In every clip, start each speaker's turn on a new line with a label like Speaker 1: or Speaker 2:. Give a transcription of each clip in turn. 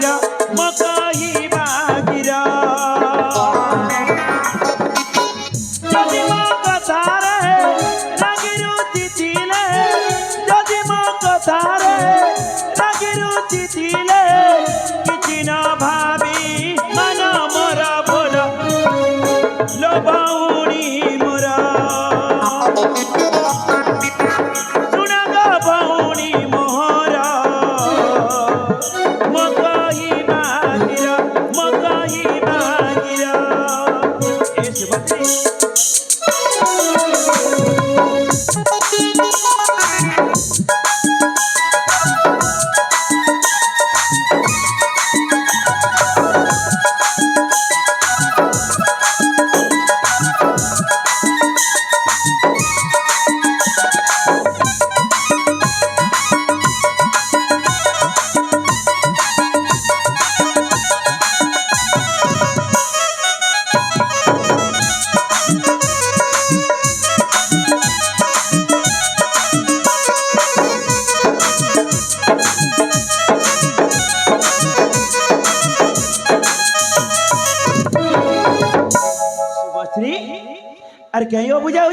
Speaker 1: गिरा मो कहबा गिरा जदि मो कथारे रागी रुचि थिले जदि मो कथारे रागी रुचि थिले किछि न भाबी मन मोर भोल लो बाउणी मोर सुना गो बाउणी मोहर मो कहबा गिरा मो कहबा गिरा ए सुभद्री अरे कहीं बुझाऊ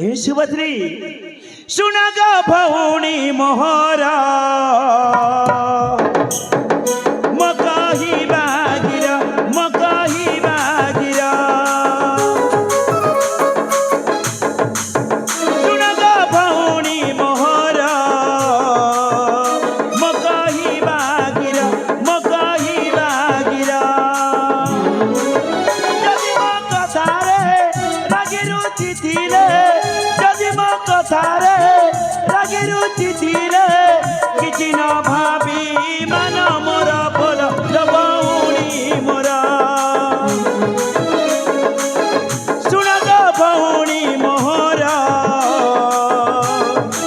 Speaker 1: ए सुभद्री सुना गो भौणी मोहरा मो कहबा गिरा मो कहबा गिरा सुना गो भौणी मोहरा मो कहबा गिरा मो कहबा गिरा जदि मो कथारे रागी रुचि थिले जदि मो कथारे रागी रुचि थिले किछि न भाबी मन मोर भोल लो बाउणी मोर सुन गो बाउणी मोहर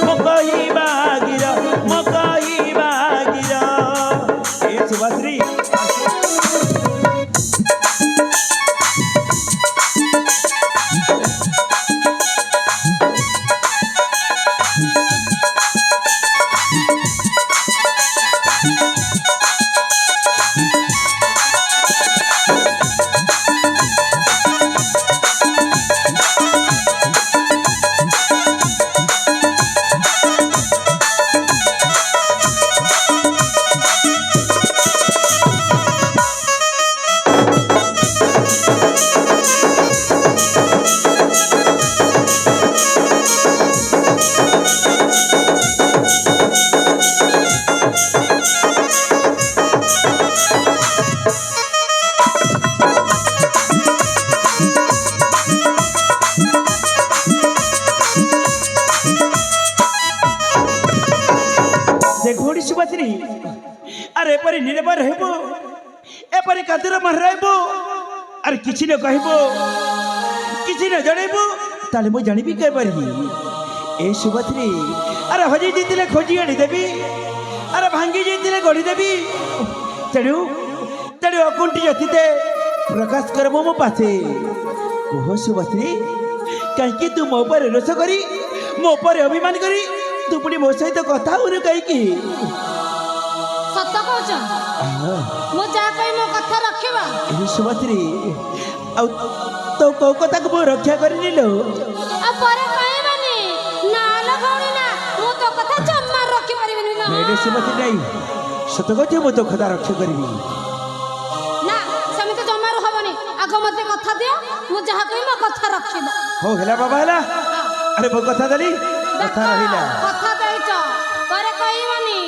Speaker 1: मो कहबा गिरा मो कहबा गिरा ए सुभद्री देखोड़ी सुभद्री अरे एपरी निर्भर हेबो एपरी कादर मार रहबो अरे किछि न कहबो किछि न जणैबो ताले मो जानिबी के परबी ए सुभद्री अरे हजी जीतिले खोजी आनी देबी अरे भांगी जीतिले गड़ी देबी तेणु तेणु अकुंटी जतिते प्रकाश करबो मो पासे ओहो सुभद्री कहीं तू मो पर रोष करी मो पर अभिमान करी तू पुणी मो सहित कथा हो कहीं
Speaker 2: सत कहछ मो जा कहि मो कथा रखिबा
Speaker 1: ए सुभद्री आ तो को कथा को रक्षा करनी लो
Speaker 2: आ परे कहबानी ना लो भौणी ना मो तो कथा जम्मा रखि परिबिनी ना
Speaker 1: ए सुभद्री नहीं सत कहछ मो तो कथा रक्षा करबी
Speaker 2: ना समित जम्मा रहबनी आगो मते कथा दियो मो जा कहि मो कथा रखिबा
Speaker 1: हो हेला बाबा हेला अरे मो कथा दली कथा रहिला
Speaker 2: कथा देइछ परे कहबानी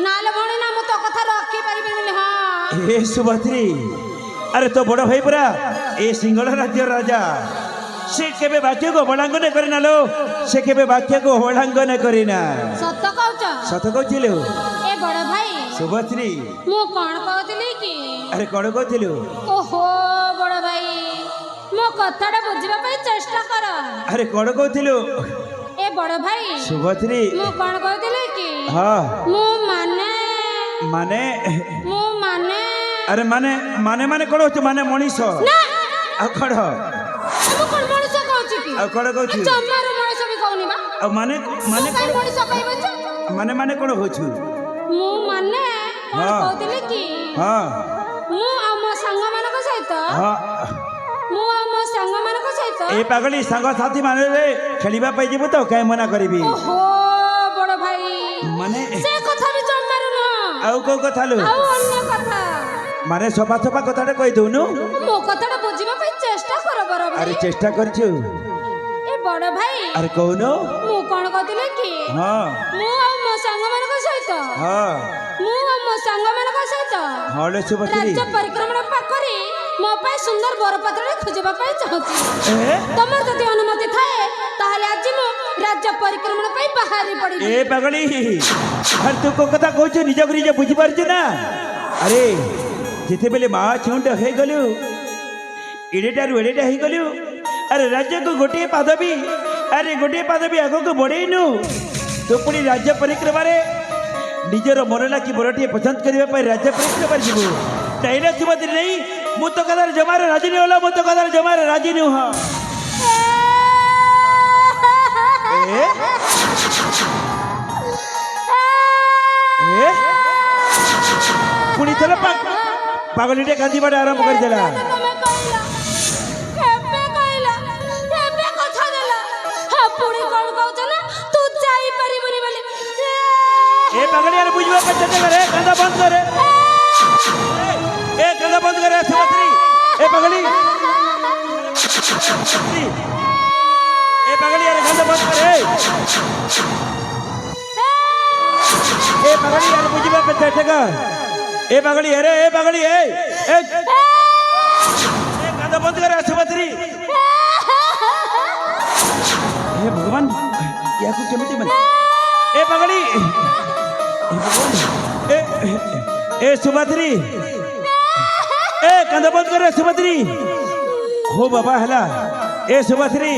Speaker 2: ना लो भौणी ना मो तो कथा रखि परिबिनी हां
Speaker 1: ए सुभद्री अरे तो बड़ भाई पुरा ए सिंगल राज्य राजा से केबे वाक्य को अवलंबन करे ना लो से केबे वाक्य को अवलंबन करे ना
Speaker 2: सत कहछ
Speaker 1: सत कहथिलो
Speaker 2: ए बड़ भाई
Speaker 1: सुभद्री
Speaker 2: मो कोन कहतली की
Speaker 1: अरे कोन कहथिलो
Speaker 2: ओहो बड़ भाई मो कथाटा बुझिबा पई चेष्टा कर
Speaker 1: अरे कोन कहथिलो
Speaker 2: ए बड़ भाई
Speaker 1: सुभद्री
Speaker 2: मो कोन कहतली की
Speaker 1: हां
Speaker 2: मो माने
Speaker 1: माने
Speaker 2: मो माने
Speaker 1: अरे माने माने माने कोन होछ माने मनीषो
Speaker 2: ना
Speaker 1: आ कोन
Speaker 2: मो कोन मनीष कहछ की
Speaker 1: आ कोन कहछि
Speaker 2: जम्मार मनीष भी कहउनी बा
Speaker 1: आ माने माने
Speaker 2: कोन मनीष कहबो छ
Speaker 1: माने माने कोन होछु
Speaker 2: मो माने कोन
Speaker 1: हाँ।
Speaker 2: कहतली की
Speaker 1: ହଁ
Speaker 2: ମୁଁ ଆଉ ମୋ ସାଙ୍ଗମାନଙ୍କ ସହିତ
Speaker 1: ହଁ
Speaker 2: ମୁଁ ଆଉ ମୋ ସାଙ୍ଗମାନଙ୍କ ସହିତ
Speaker 1: ଏ ପାଗଳି ସାଙ୍ଗସାଥି ମାନେ ଖେଳିବା ପାଇଁ ଯିବୁ ତ କାହିଁ ମନା କରିବି
Speaker 2: ଓହୋ ବଡ଼ ଭାଇ
Speaker 1: ମାନେ
Speaker 2: ସେ କଥା ବି ଜମାରୁ ନୁହଁ
Speaker 1: ଆଉ କୋଉ କଥା ଲୁ
Speaker 2: ଆଉ ଅନ୍ୟ କଥା
Speaker 1: ମାନେ ସଫା ସଫା କଥାଟା କହି ଦଉନୁ
Speaker 2: ମୋ କଥାଟା ବୁଝିବା ପାଇଁ ଚେଷ୍ଟା କର ବଡ଼ ଭାଇ
Speaker 1: ଆରେ ଚେଷ୍ଟା କରିଛୁ
Speaker 2: ଏ ବଡ଼ ଭାଇ
Speaker 1: ଆରେ କହୁନୁ
Speaker 2: ମୁଁ କଣ କହୁଥିଲି କି
Speaker 1: ହଁ
Speaker 2: ମୁଁ ଆଉ ମୋ ସାଙ୍ଗମାନଙ୍କ ସହିତ
Speaker 1: ହଁ
Speaker 2: ମୁଁ ଆଉ ମୋ ସାଙ୍ଗମାନଙ୍କ ସହିତ
Speaker 1: ହଁ ଲୋ ଶୁଭଶ୍ରୀ
Speaker 2: ରାଜ୍ୟ ପରିକ୍ରମା କରି ମୋ ପାଇଁ ସୁନ୍ଦର ବରପାତ୍ରଟେ ଖୋଜିବା ପାଇଁ ଚାହୁଁଛି ତମର ଯଦି ଅନୁମତି ଥାଏ ତାହେଲେ ଆଜି ମୁଁ ରାଜ୍ୟ ପରିକ୍ରମା ପାଇଁ ବାହାରି ପଡ଼ିବି
Speaker 1: ଏ ପାଗଳି ଆରେ ତୁ କୋଉ କଥା କହୁଛୁ ନିଜକୁ ନିଜେ ବୁଝିପାରୁଛୁ ନା ଆରେ ଯେତେବେଳେ ମା ଛୁଣ୍ଡ ହେଇଗଲୁ ଏଡ଼େଟାରୁ ଏଡ଼େଟା ହେଇଗଲୁ ଆରେ ରାଜ୍ୟକୁ ଗୋଟିଏ ପାଦବୀ ଆଗକୁ ବଢ଼େଇନୁ ତୁ ପୁଣି ରାଜ୍ୟ ପରିକ୍ରମାରେ ନିଜର ମନ ଲାଗି ବରଟିଏ ପସନ୍ଦ କରିବା ପାଇଁ ରାଜ୍ୟ ପରିକ୍ରମାରେ ଯିବୁ ନାଇଁନା ସୁଭଦ୍ରୀ ନେଇ ମୁଁ ତ କଥାରେ ଜମାରେ ରାଜି ନୁହଁ ମୁଁ ତ କଥାରେ ଜମାରେ ରାଜି ନୁହଁ ପୁଣି ଥରେ ପାଗଳିଟେ କାନ୍ଦିବାଟା ଆରମ୍ଭ କରିଦେଲା ए पागड़ी यार बुझवा पे चेष्टा करे कांदा बंद करे ए कांदा बंद करे सुभद्री ए पागड़ी ए पागड़ी यार कांदा बंद करे ए पागड़ी यार बुझवा पे चेष्टा कर ए पागड़ी अरे ए पागड़ी ए कांदा बंद करे सुभद्री हे भगवान क्या को केमिति मन ए पागड़ी ए सुभद्री ए कांदा बंद कर सुभद्री हो बाबा हला ए सुभद्री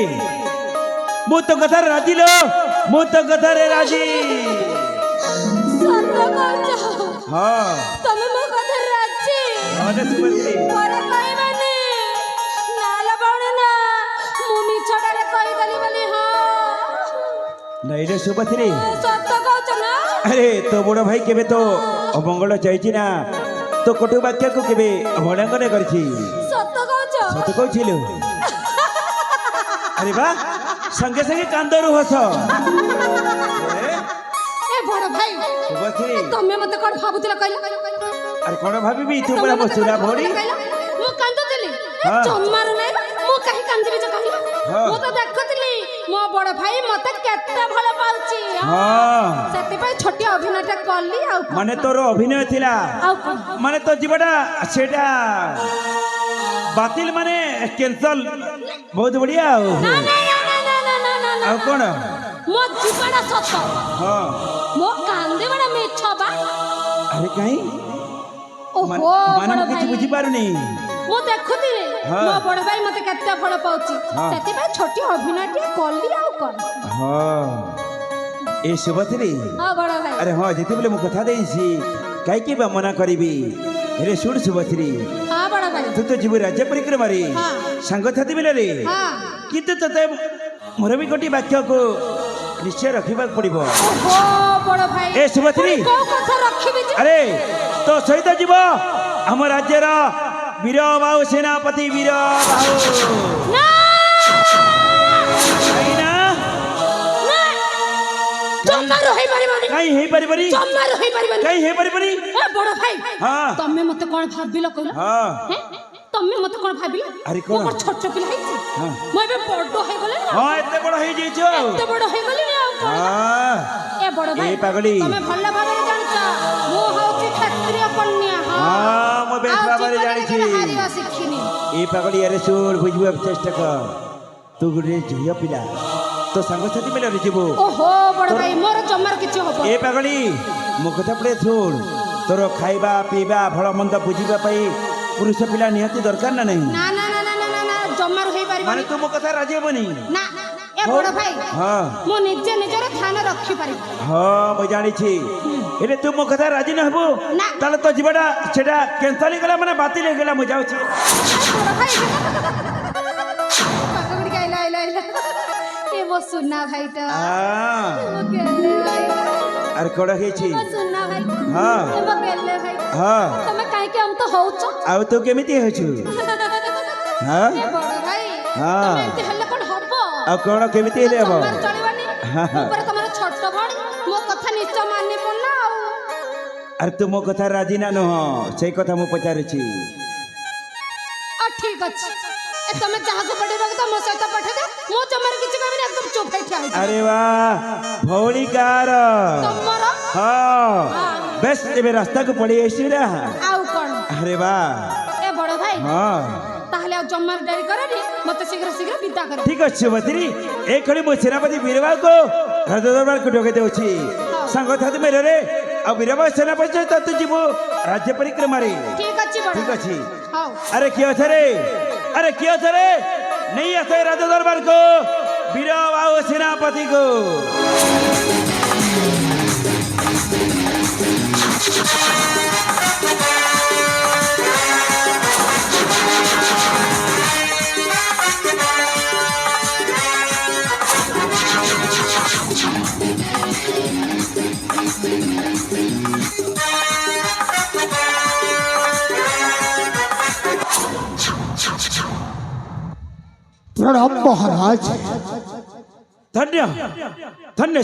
Speaker 1: मु तो कथा राजी लो मु तो कथा रे राजी हां
Speaker 2: तमे मो कथा राजी
Speaker 1: हां रे सुभद्री
Speaker 2: परे कहबानी नाला बाउणे ना मु मिछटारे कहि गली बोली हां
Speaker 1: नहीं रे सुभद्री
Speaker 2: सत्य कहछ ना
Speaker 1: अरे तो बड़ भाई केबे तो अमंगल चाहिछि ना तो कटु वाक्य को केबे अवलंबन करछि
Speaker 2: सत्य कहछ
Speaker 1: सत्य कहछिलु अरे बा संगे संगे कांदरू हस
Speaker 2: ए बड़ भाई
Speaker 1: सुभद्री
Speaker 2: तमे मते कोन भाबुतिला कहला
Speaker 1: अरे कोन भाबिबी तू बड़ा मसुरा भोड़ी
Speaker 2: मु कांदुतिली
Speaker 1: हाँ।
Speaker 2: चम्मार नै मु कहि कांदिबि जे कहला
Speaker 1: हाँ।
Speaker 2: मु तो देखुतिली मो बड़ भाई मते केते भलो पाउची
Speaker 1: हां
Speaker 2: सेति पे छोटी अभिनयटा करली आउ
Speaker 1: माने तोर अभिनय थिला
Speaker 2: आउ
Speaker 1: माने तो जीवटा सेटा बातिल माने कैंसल बहुत बढ़िया
Speaker 2: ना ना ना ना ना ना ना
Speaker 1: आ कोन
Speaker 2: मो जीवड़ा सत
Speaker 1: हां
Speaker 2: मो कांदिबड़ा मिछ बा
Speaker 1: अरे काई
Speaker 2: ओहो
Speaker 1: माने किछ बुझी पारुनी
Speaker 2: मु देखुतिली
Speaker 1: हाँ।
Speaker 2: मो बड़ भाई मते केते भलो पाउची
Speaker 1: हाँ।
Speaker 2: सेति पे छोटी अभिनयटी करली आउ कोन
Speaker 1: हां ए सुभद्री
Speaker 2: हां बड़ भाई
Speaker 1: अरे हाँ जिते बोले मु कथा देइछि काई की बा मना करिबी अरे सुन सुभद्री
Speaker 2: हां बड़ भाई
Speaker 1: तू तो जीव राज्य परिक्रमा रे
Speaker 2: हाँ।
Speaker 1: संग साथी मिले रे
Speaker 2: हां
Speaker 1: किंतु तते मोर भी गोटी वाक्य को निश्चय रखिबा पड़िबो
Speaker 2: ओहो बड़ भाई
Speaker 1: ए सुभद्री
Speaker 2: को कथा रखिबि जे
Speaker 1: अरे तो सहित जीव हम राज्यर वीर बाहु सेनापति वीर बाहु
Speaker 2: ना
Speaker 1: ना
Speaker 2: जम्मारो होई परिबानी
Speaker 1: काई हे परिबरी
Speaker 2: जम्मारो होई परिबानी
Speaker 1: काई हे परिबरी
Speaker 2: ए बड़ भाई
Speaker 1: हां
Speaker 2: तमे मते कोन भाबिलो कहला
Speaker 1: हां
Speaker 2: हैं तमे मते कोन भाबिलो
Speaker 1: अरे कोन?
Speaker 2: मोर छोट पिला हैछि
Speaker 1: हां
Speaker 2: मैं बे बड्डो हे गले ना
Speaker 1: हां एते बड़ हे जेछो
Speaker 2: एते बड्डो हे गले ना
Speaker 1: हां
Speaker 2: ए बड़ भाई
Speaker 1: ए पागली
Speaker 2: तमे भल्ला भाबरे जानछ मो हउछि क्षत्रिय कन्या
Speaker 1: हां मो बेस बाबरे जानि छी
Speaker 2: हारिवा शिखिनी
Speaker 1: ए पागली अरे सुन बुझबा चेष्टा कर तू गुरे झिया पिला तो संग साथी मिले रे जीवो
Speaker 2: ओहो बड़ भाई मोर जम्मार किछ हबो
Speaker 1: ए पागली मो कथा पड़े सुन तोर खाइबा पीबा भल मंद बुझिबा पई पुरुष पिला निहाती दरकार ना नहीं
Speaker 2: ना ना ना ना ना ना जम्मार होई
Speaker 1: माने
Speaker 2: परिबानी
Speaker 1: तू मो कथा राजी हेबनी
Speaker 2: ना ए बड़ भाई
Speaker 1: हां
Speaker 2: मो निजे निजर ध्यान रखि पारि
Speaker 1: हां मो जानि छी एले तू मो कथा राजी न हबो
Speaker 2: ना।
Speaker 1: ताले तो जीवडा सेटा कैंसल गेला माने बातिल गेला मो जाउ छी
Speaker 2: बड़ भाई पागबड़ी के आइला आइला आइला ए वो सुनना भाई तो
Speaker 1: हां
Speaker 2: वो केले भाई
Speaker 1: अरे कोड़ा हे छी
Speaker 2: वो सुनना भाई
Speaker 1: हां
Speaker 2: ए वो केले भाई
Speaker 1: हां
Speaker 2: तमे काई କାହିଁକି ଆମ ତ ହଉଛ
Speaker 1: ଆଉ ତୁ କେମିତି ହେଉଛୁ ହଁ
Speaker 2: ଏ ବଡ ଭାଇ
Speaker 1: ହଁ।
Speaker 2: ତମେ ଏମିତି ହେଲେ କଣ ହବ
Speaker 1: ଆଉ କଣ କେମିତି ହେଲେ ହବ
Speaker 2: ଜମାରୁ ଚଳିବନି ମୁଁ ପରା ତମର ଛୋଟ ଭଉଣୀ ମୋ କଥା ନିଶ୍ଚୟ ମାନିବ ନା ଆଉ
Speaker 1: ଆରେ ତୁ ମୋ କଥା ରାଜି ନା ନୁହଁ ସେଇ କଥା ମୁଁ ପଚାରୁଛି
Speaker 2: ଆଉ ଠିକ ଅଛି ଏ ତମେ ଯାହାକୁ ପଠେଇବ ତ ମୋ ସହିତ ପଠେଇଦେ ମୁଁ ଜମାରୁ କିଛି କହିବିନି ଏକଦମ ଚୁପ ହେଇ ଠିଆ ହେଇଛି
Speaker 1: ଆରେ ବାଃ ଭଉଣୀ କାର
Speaker 2: ତମର
Speaker 1: ହଁ ବେଶ ଏବେ ରାସ୍ତାକୁ ପଳେଇ ଆସିବି ନା
Speaker 2: ଆଉ କଣ
Speaker 1: ଆରେ ବାଃ
Speaker 2: ଏ ବଡ ଭାଇ
Speaker 1: ହଁ
Speaker 2: ତାହେଲେ ଆଉ ଜମାରୁ ଡେରି କରନି ମତେ ଶୀଘ୍ର ଶୀଘ୍ର ବିଦା କର
Speaker 1: ଠିକ ଅଛି ସୁଭଦ୍ରୀ ଏ ଖଳି ମୁଁ ସେନାପତି ବୀରବାବୁକୁ ରାଜଦରବାରକୁ ଡକେଇ ଦେଉଛି ସାଙ୍ଗ ଥାନ୍ତି ମେରରେ ଆଉ ବୀରବା ସେନାପତି ସହିତ ତୁ ଯିବୁ ରାଜ୍ୟ ପରିକ୍ରମାରେ
Speaker 2: ଠିକ ଅଛି ବଡ
Speaker 1: ଠିକ ଅଛି
Speaker 2: ହଉ
Speaker 1: अरे किया थे अरे किया थे नहीं आते राजा दरबार को बीरा बाबू सेनापति को
Speaker 3: प्रणाम महाराज।
Speaker 1: धन्य धन्य